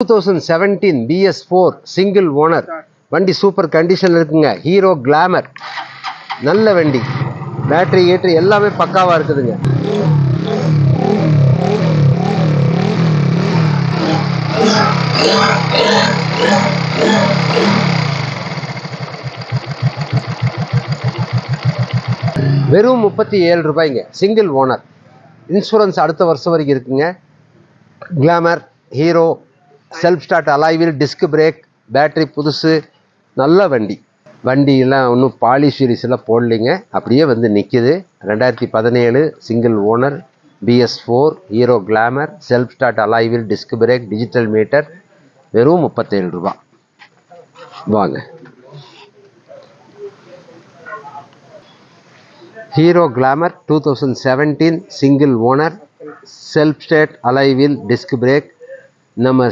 2017 BS4 single owner வண்டி super கண்டிஷனில் இருக்குங்க. ஹீரோ கிளாமர் நல்ல வண்டி, பேட்டரி ஏற்று எல்லாமே பக்காவாக இருக்குதுங்க. வெறும் 37 ரூபாய்ங்க. சிங்கிள் ஓனர், இன்சூரன்ஸ் அடுத்த வருஷம் வரைக்கும் இருக்குங்க. Glamour Hero, self start alloy wheel, disc brake, battery புதுசு, நல்ல வண்டி. வண்டியெல்லாம் ஒன்றும் பாலிஷ் எல்லாம் போடலைங்க, அப்படியே வந்து நிற்கிது. 2017 single owner, BS4 Hero Glamour, self start alloy wheel, disc brake, digital meter, வெறும் 37 ரூபா. வாங்க. Hero Glamour 2017 single owner, self start alloy wheel, disc brake. நம்ம